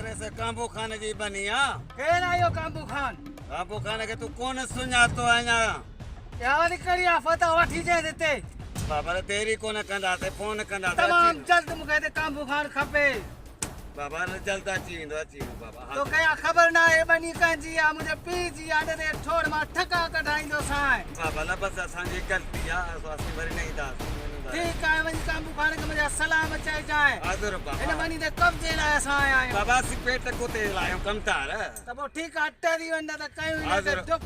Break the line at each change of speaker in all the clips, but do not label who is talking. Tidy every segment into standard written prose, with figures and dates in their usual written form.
अरे से कांबू खान जी बनिया
केर आयो कांबू खान
के तू कौन सुञातो आया
यार करिया फता वठी जे देते
बाबा तेरी कोन कंदा थे फोन कंदा
तमाम जल्द मुके ते कांबू खान खपे
बाबा ने जल्द अची बाबा
तो कया खबर ना है बनी कांजी आ मुझे पी जी आडे रे छोड़ मा ठका कढाइंदो साए
बाबा ना बस असांजी गलती आ असां वरी नहीं दा
ठीक है वनी कांबू खान के मुझे सलाम चई जाए
हाजिर बाबा
इन बनी दे कब जे लाए साए आयो
बाबा सी पेट को ते लायो कमतार
तब ठीक अट्टे दी वंदा त कयो इन ते दुख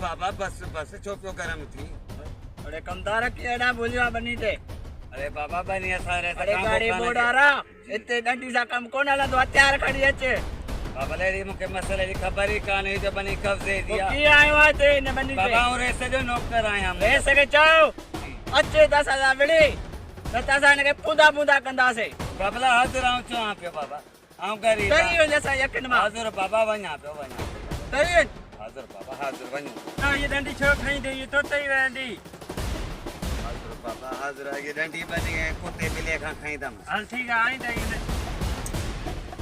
बाबा बस छोपियो गरम थी
अरे कमदार केड़ा बोलिया बनी दे
अरे बाबा बनिया सारे
अरे गाड़ी बोडारा इते डंडी सा कम कोन हला तो हथियार खड़ी अचे
बाबा ले मुके मसले की खबर ही कान है जो बनी कब दे दिया
की आयो आ ते न बनी
बाबा और ऐसे जो नौकर आए हम
ऐसे के चाओ अच्छे 10,000 बिड़ी तसा ने के पूदा पूदा कंदा से
बाबला हाजिर आऊं छो आप बाबा आऊं गरीब
तई हो जैसा यकीन मा
हाजिर बाबा वना पे वना
तई
हाजिर बाबा हाजिर वनो
ना ये डंडी छोड़ नहीं दे ये तो तई वेंदी
हाजिर बाबा हाजिर ये डंडी बनी है कुत्ते बिले खा खाई दम
हल ठीक है आई तई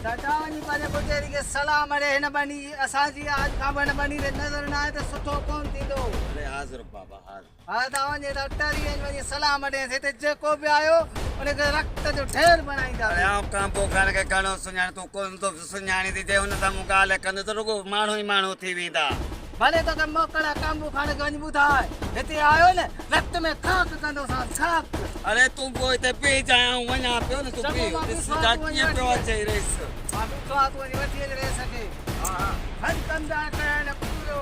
सटावनी पाले बुतेरी के सलाम अरे न बनी असा जी आज का बन बनी रे नजर ना आए तो सुठो कोन थींदो
अरे हाजिर बाबा हाजिर
हा दावनी डॉक्टरी वनी सलाम अरे से ते जेको भी आयो उन के रक्त जो ढेर बनाईंदा
अरे आऊं कांपो खान के कणो सुञाण तू कोन तो सुञाणी दी जे उन सां मुकाले कंद तो रुगो माण्हू ही माण्हू थी वेंदा
भले तो के मोकड़ा कांबू खान के वनी बुधाए हिते आयो न रक्त में खाक कंदो सा खाक
अरे तू को इते पी जाया वना पियो न तू पी इस डाकिए पियो अचे रेस
बाबू तो आ तो वठी रह सके हां हर कंदा करे न पूरो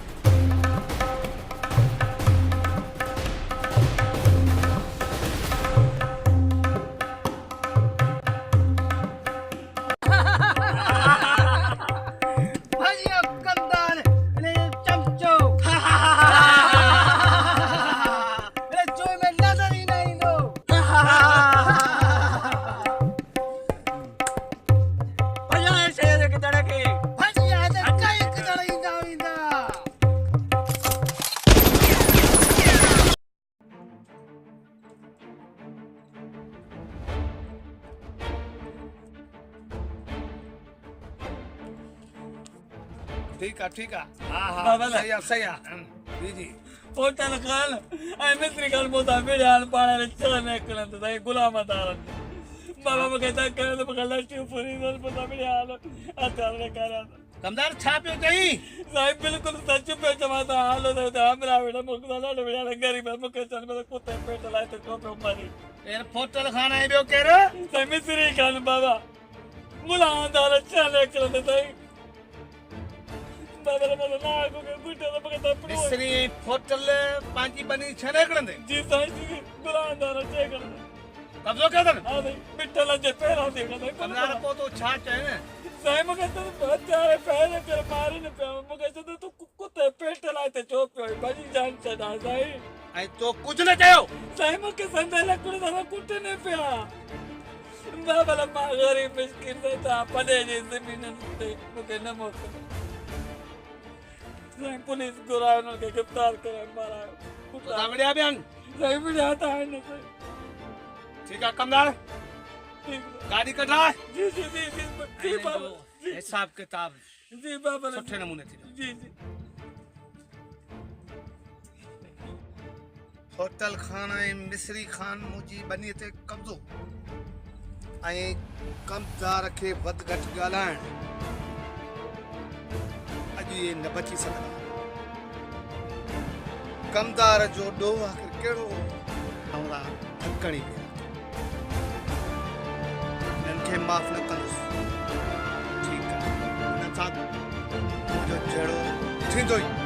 ठीक है हां सही है जी
होटल खान आई मिस्त्री खान मोता मेरे हाल पाड़ा रे चले कलन तो गुलाम दारन बाबा मके तक करे तो बगल लट्टी पूरी दल पता मेरे हाल अतार रे करा
कमदार छापियो कई
साहब बिल्कुल सच पे जमाता हाल तो हमरा बेटा मुकदा लाड बेटा गरीब मुके चल में कुत्ते पेट लाए तो टोपे मारी
एर होटल खान आई बियो केर
साहब मिस्त्री खान बाबा गुलाम दारन चले कलन तो बाबा रे ना को के बुटे तो पकता पड़ो
मिस्री होटल पांची बनी छने कड़ंदे
जी साहब जी गुलाम दारन चे कर
कब्जो कर दन
हां भाई बिट्टल जे पैरा देखा
कमदार को तो छा चाहे
साहब मगे तो हत्यारे पहले तेरे मारी ने पे मगे तो कुत्ते पेट लाते चोप पे बड़ी जान चढ़ा साहब
आई तो कुछ न कयो
साहब मगे संदे लकड़ दा कुत्ते ने पे बाबा ला गरीब मिस्किन था पले जी जमीन ते मगे न मोक साहब पुलिस गुरान के गिरफ्तार करे मारा
तो दावड़िया बयान
साहब बढ़िया था न
ठीक है कमदार गाड़ी कढा
जी जी जी जी बाबा
हिसाब किताब
जी बाबा
सुठे नमूने थी
जी जी
होटल खान ऐं मिस्री खान मुंहिंजी बनी ते कब्ज़ो ऐं कमदार खे वध घटि ॻाल्हाइण अॼु इहे न बची सघंदा कमदार जो ॾोह आख़िर कहिड़ो हवला थकणी पिया हिननि खे माफ़ न कंदुसि ठीकु आहे हिन सां मुंहिंजो जहिड़ो थींदो ई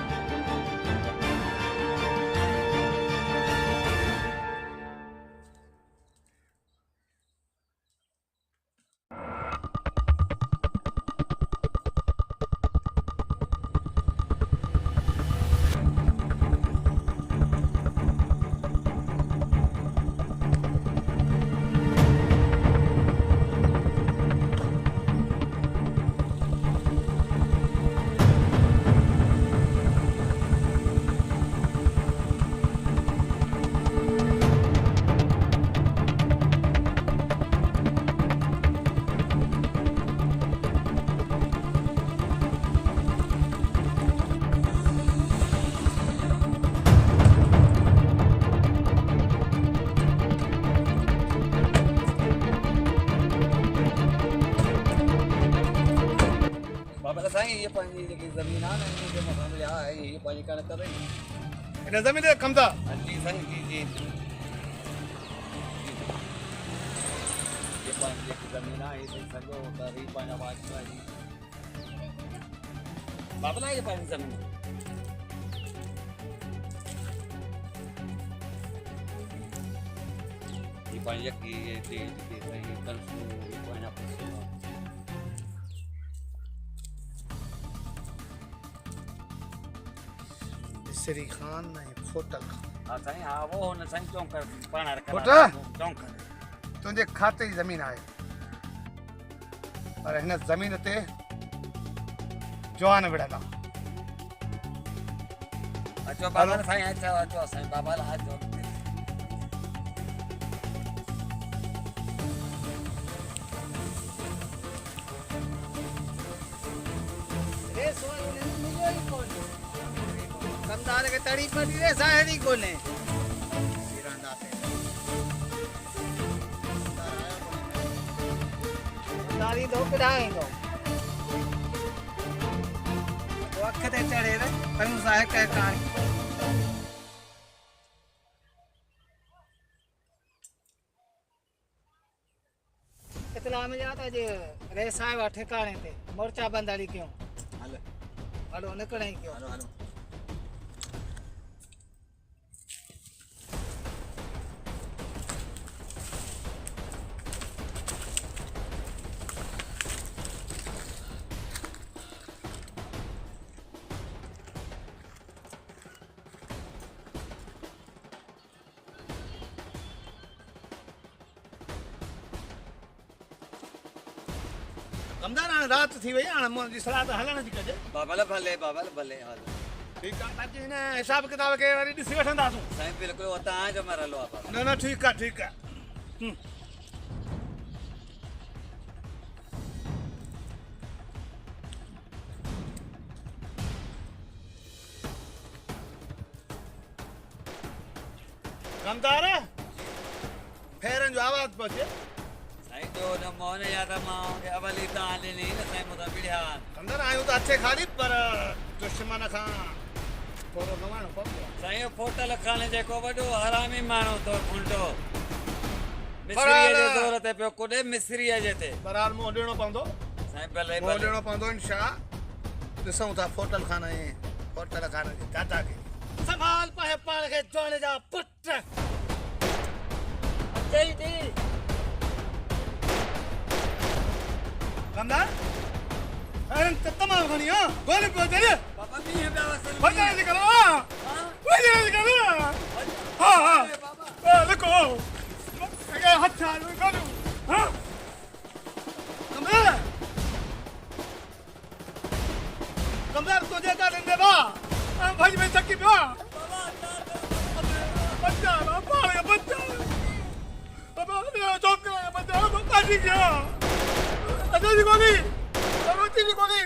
ज़मीन आहे न हिनजे मथां मिलिया आहे हीअ पंहिंजी कणिक अथई
इन ज़मीन ते कमु था
जी साईं जी जी ये पंहिंजी जेकी ज़मीन आहे हीअ ॾेई सघो त हीअ पंहिंजा बादशाह जी बाबला ये पंहिंजी ज़मीन हीअ पंहिंजी यकी ये तेज के साईं कंसू हीअ पंहिंजा पुसू
मिस्री खान ऐं फोटल खान
हा साईं हा वो हुन साईं चौंकर पाण रखंदा
पुट
चौंकर
तुंहिंजे खाते जी ज़मीन आहे पर हिन ज़मीन ते जवान विढ़ियल आहे
अचो बाबा साईं अचो साईं बाबा अचो कमदार के तड़ी पड़ी रे साहड़ी कोने तारी दो कढ़ाई दो वक्त ते चढ़े रे पर साहब कह कहानी इतला में जाता जे रे साहब ठिकाने ते मोर्चा बंदाली क्यों हलो हलो निकले क्यों हलो हलो
कमदार हाणे राति थी वई हाणे मुंहिंजी सलाह त हलण जी कजे
बाबा भले हलो
ठीकु आहे ताकी हिन हिसाब किताब खे वरी ॾिसी वठंदासूं
साईं बिल्कुलु उहो तव्हांजो मरलो आहे बाबा
न न ठीकु आहे ठीकु आहे कमदार फेरनि जो आवाज़ पहुचे
साईं जो न मोहन या त मां अवली तव्हां ॾिनी न साईं मूंखां बिड़िया
कमदार आहियूं त अच्छे खाली पर दुश्मन खां थोरो गवाइणो पवंदो आहे
साईं फोटल खाने जेको वॾो हरामी माण्हू तो फुंडो मिस्रीअ जे ज़ोर ते पियो कुॾे मिस्रीअ जे ते
बरार मुंहुं ॾियणो पवंदो
साईं भले
मुंहुं ॾियणो पवंदो इनशा ॾिसूं था फोटल खान ऐं फोटल खान जे दादा खे संभाल पाए पाण खे जोड़े जा पुट
जय दी
कमदार अरन त तमामु घणी हा गोली पियो दे
बाबा मींहं पिया वसल
वजन निकलो हा वजन निकलो हा हा लिखो अगे हथ आलो करो हा कमदार कमदार तुझे का दे बा भाई में चक्की पियो बच्चा ना पाले बच्चा अब चौक बच्चा काटी गया अजय जी गोली रोटी जी गोली